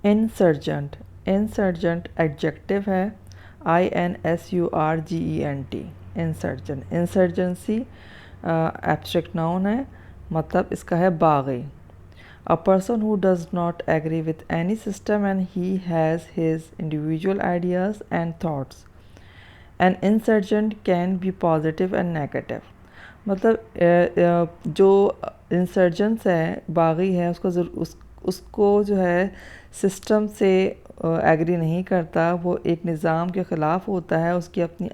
Insurgent, insurgent adjective ہے، INSURGENT، insurgent, insurgency abstract noun ہے، مطلب اس کا ہے باغی. A person who does not agree with any system and he has his individual ideas and thoughts. An insurgent can be positive and negative. مطلب جو انسرجنس ہے، باغی ہے، اس کو جو ہے سسٹم سے ایگری نہیں کرتا، وہ ایک نظام کے خلاف ہوتا ہے، اس کی اپنی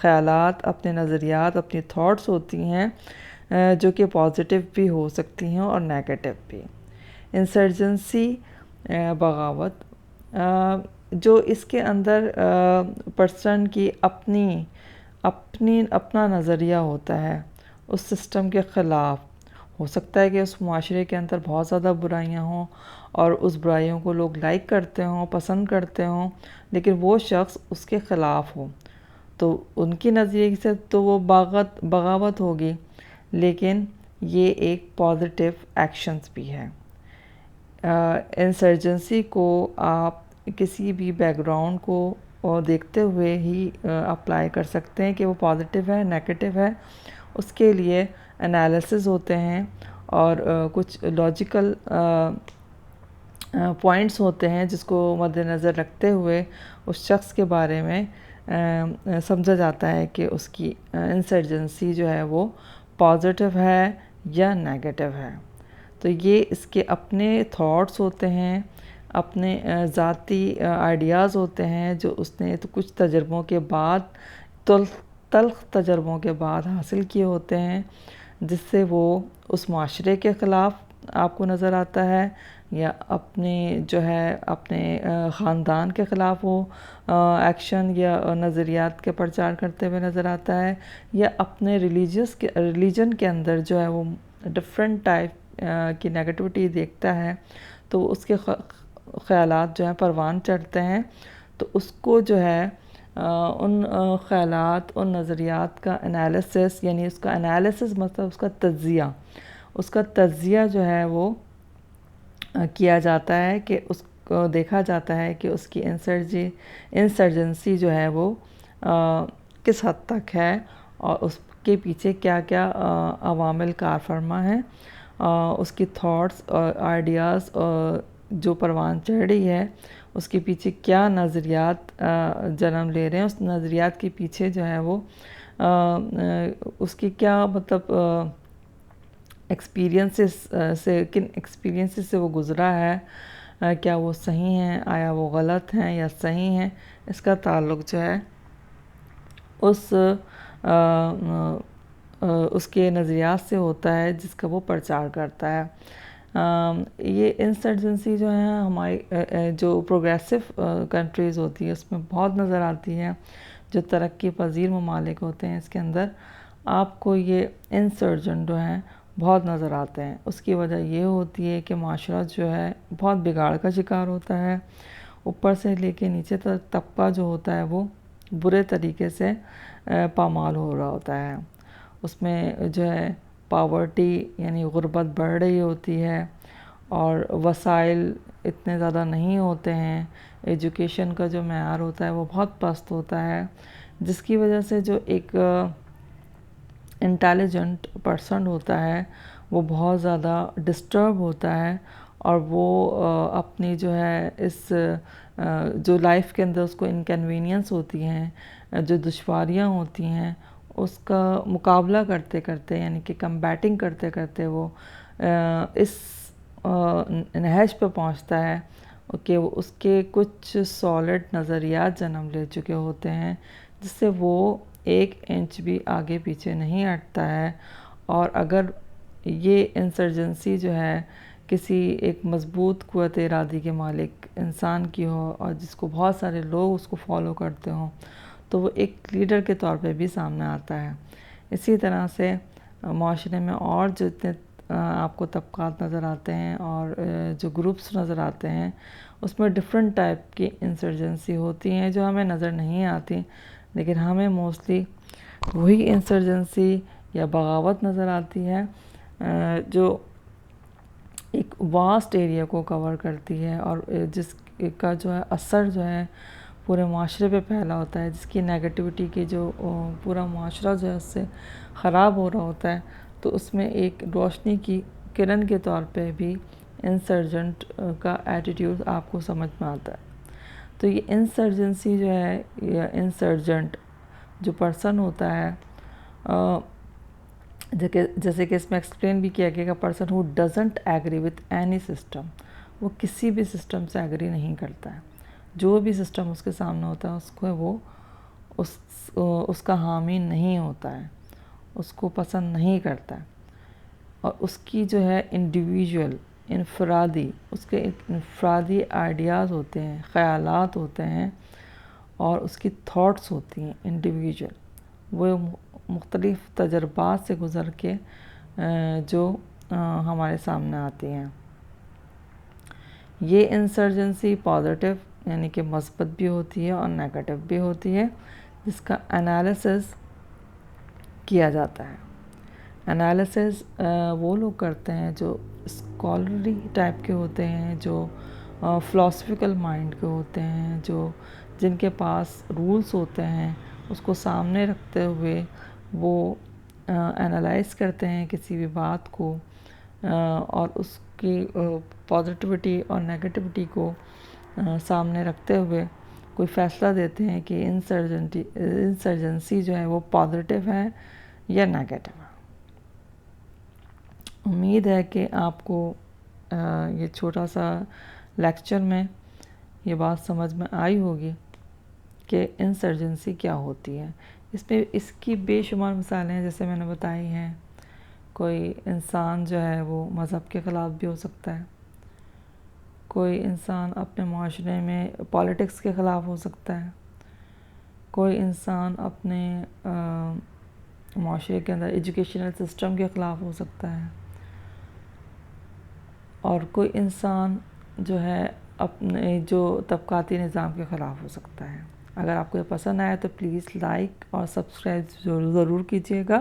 خیالات، اپنے نظریات، اپنی تھاٹس ہوتی ہیں جو کہ پازیٹیو بھی ہو سکتی ہیں اور نیگیٹو بھی. انسرجنسی بغاوت، جو اس کے اندر پرسن کی اپنا نظریہ ہوتا ہے اس سسٹم کے خلاف. ہو سکتا ہے کہ اس معاشرے کے اندر بہت زیادہ برائیاں ہوں اور اس برائیوں کو لوگ لائک کرتے ہوں، پسند کرتے ہوں، لیکن وہ شخص اس کے خلاف ہو تو ان کی نظریے سے تو وہ بغاوت ہوگی، لیکن یہ ایک پازیٹیو ایکشنز بھی ہے. انسرجنسی کو آپ کسی بھی بیک گراؤنڈ کو دیکھتے ہوئے ہی اپلائی کر سکتے ہیں کہ وہ پازیٹیو ہے، نیگیٹو ہے. اس کے لیے انالیسز ہوتے ہیں اور کچھ لاجیکل پوائنٹس ہوتے ہیں جس کو مد نظر رکھتے ہوئے اس شخص کے بارے میں سمجھا جاتا ہے کہ اس کی انسرجنسی جو ہے وہ پازیٹیو ہے یا نیگیٹو ہے. تو یہ اس کے اپنے تھاٹس ہوتے ہیں، اپنے ذاتی آئیڈیاز ہوتے ہیں جو اس نے تو کچھ تجربوں کے بعد، تلخ تجربوں کے بعد حاصل کیے ہوتے ہیں، جس سے وہ اس معاشرے کے خلاف آپ کو نظر آتا ہے یا اپنے جو ہے اپنے خاندان کے وہ ایکشن یا نظریات کے پرچار کرتے ہوئے نظر آتا ہے، یا اپنے ریلیجن کے اندر جو ہے وہ ڈفرینٹ ٹائپ کی نیگیٹیوٹی دیکھتا ہے تو اس کے خیالات جو ہیں پروان چڑھتے ہیں. تو اس کو جو ہے ان خیالات، ان نظریات کا انالیسس، یعنی اس کا انالیسس مطلب اس کا تجزیہ جو ہے وہ کیا جاتا ہے کہ اس کو دیکھا جاتا ہے کہ اس کی انسرجنسی جو ہے وہ کس حد تک ہے اور اس کے پیچھے کیا کیا عوامل کار فرما ہیں، اس کی تھاٹس اور آئیڈیاز جو پروان چڑھ رہی ہے اس کے پیچھے کیا نظریات جنم لے رہے ہیں، اس نظریات کے پیچھے جو ہے وہ اس کی کیا مطلب کن ایکسپیرینسز سے وہ گزرا ہے، کیا وہ صحیح ہیں، آیا وہ غلط ہیں یا صحیح ہیں. اس کا تعلق جو ہے اس کے نظریات سے ہوتا ہے جس کا وہ پرچار کرتا ہے. یہ انسرجنسی جو ہے ہماری جو پروگریسو کنٹریز ہوتی ہے اس میں بہت نظر آتی ہے. جو ترقی پذیر ممالک ہوتے ہیں اس کے اندر آپ کو یہ انسرجنٹ جو ہیں بہت نظر آتے ہیں. اس کی وجہ یہ ہوتی ہے کہ معاشرہ جو ہے بہت بگاڑ کا شکار ہوتا ہے، اوپر سے لے کے نیچے تک طبقہ جو ہوتا ہے وہ برے طریقے سے پامال ہو رہا ہوتا ہے. اس میں جو ہے پاورٹی یعنی غربت بڑھ رہی ہوتی ہے اور وسائل اتنے زیادہ نہیں ہوتے ہیں، ایجوکیشن کا جو معیار ہوتا ہے وہ بہت پست ہوتا ہے، جس کی وجہ سے جو ایک انٹیلیجنٹ پرسن ہوتا ہے وہ بہت زیادہ ڈسٹرب ہوتا ہے اور وہ اپنی جو ہے اس جو لائف کے اندر اس کو انکنوینئنس ہوتی ہیں، جو دشواریاں ہوتی ہیں، اس کا مقابلہ کرتے کرتے یعنی کہ کمبیٹنگ کرتے کرتے وہ اس نہج پہ پہنچتا ہے کہ اس کے کچھ سالڈ نظریات جنم لے چکے ہوتے ہیں جس سے وہ 1 انچ بھی آگے پیچھے نہیں ہٹتا ہے. اور اگر یہ انسرجنسی جو ہے کسی ایک مضبوط قوت ارادی کے مالک انسان کی ہو اور جس کو بہت سارے لوگ اس کو فالو کرتے ہوں تو وہ ایک لیڈر کے طور پہ بھی سامنے آتا ہے. اسی طرح سے معاشرے میں اور جتنے آپ کو طبقات نظر آتے ہیں اور جو گروپس نظر آتے ہیں اس میں ڈفرینٹ ٹائپ کی انسرجنسی ہوتی ہیں جو ہمیں نظر نہیں آتی، لیکن ہمیں موسٹلی وہی انسرجنسی یا بغاوت نظر آتی ہے جو ایک واسٹ ایریا کو کور کرتی ہے اور جس کا جو ہے اثر جو ہے پورے معاشرے پہ پھیلا ہوتا ہے، جس کی نیگیٹیوٹی کے جو پورا معاشرہ جو ہے اس سے خراب ہو رہا ہوتا ہے، تو اس میں ایک روشنی کی کرن کے طور پہ بھی انسرجنٹ کا ایٹیٹیوڈ آپ کو سمجھ میں آتا ہے۔ تو یہ انسرجنسی جو ہے یا انسرجنٹ جو پرسن ہوتا ہے، جیسے کہ اس میں ایکسپلین بھی کیا گیا کہ person who doesn't agree with any system, وہ کسی بھی سسٹم سے ایگری نہیں کرتا ہے، جو بھی سسٹم اس کے سامنے ہوتا ہے اس کو وہ اس کا حامی نہیں ہوتا ہے، اس کو پسند نہیں کرتا ہے، اور اس کی جو ہے انڈیویژول انفرادی اس کے انفرادی آئیڈیاز ہوتے ہیں، خیالات ہوتے ہیں، اور اس کی تھاٹس ہوتی ہیں انڈیویژول، وہ مختلف تجربات سے گزر کے جو ہمارے سامنے آتی ہیں۔ یہ انسرجنسی پازیٹیو یعنی کہ مثبت بھی ہوتی ہے اور نیگیٹو بھی ہوتی ہے، جس کا انالیسس کیا جاتا ہے۔ انالیسس وہ لوگ کرتے ہیں جو اسکالرلی ٹائپ کے ہوتے ہیں، جو فلاسفیکل مائنڈ کے ہوتے ہیں، جن کے پاس رولز ہوتے ہیں، اس کو سامنے رکھتے ہوئے وہ انالائز کرتے ہیں کسی بھی بات کو، اور اس کی پازیٹیوٹی اور نیگیٹیوٹی کو سامنے رکھتے ہوئے کوئی فیصلہ دیتے ہیں کہ انسرجنسی جو ہے وہ پازیٹیو ہے یا نیگیٹو ہے۔ امید ہے کہ آپ کو یہ چھوٹا سا لیکچر میں یہ بات سمجھ میں آئی ہوگی کہ انسرجنسی کیا ہوتی ہے۔ اس کی بے شمار مثالیں ہیں جیسے میں نے بتائی ہیں۔ کوئی انسان جو ہے وہ مذہب کے خلاف بھی ہو سکتا ہے، کوئی انسان اپنے معاشرے میں پالیٹکس کے خلاف ہو سکتا ہے، کوئی انسان اپنے معاشرے کے اندر ایجوکیشنل سسٹم کے خلاف ہو سکتا ہے، اور کوئی انسان جو ہے اپنے جو طبقاتی نظام کے خلاف ہو سکتا ہے۔ اگر آپ کو یہ پسند آیا تو پلیز لائک اور سبسکرائب ضرور کیجیے گا،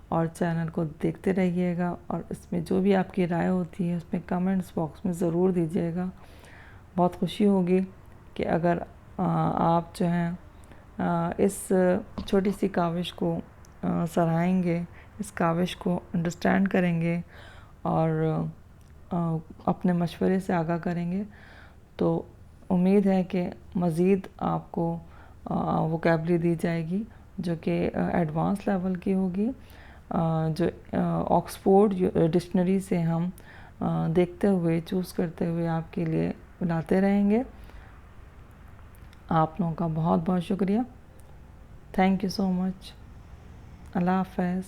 اور چینل کو دیکھتے رہیے گا، اور اس میں جو بھی آپ کی رائے ہوتی ہے اس میں کمنٹس باکس میں ضرور دیجیے گا۔ بہت خوشی ہوگی کہ اگر آپ جو ہیں اس چھوٹی سی کاوش کو سراہیں گے، اس کاوش کو انڈرسٹینڈ کریں گے اور اپنے مشورے سے آگاہ کریں گے، تو امید ہے کہ مزید آپ کو ووکیبلری دی جائے گی جو کہ ایڈوانس لیول کی ہوگی، جو آکسفورڈ ڈکشنری سے ہم دیکھتے ہوئے چوز کرتے ہوئے آپ کے لیے لاتے رہیں گے۔ آپ لوگوں کا بہت بہت شکریہ۔ تھینک یو سو مچ۔ اللہ حافظ۔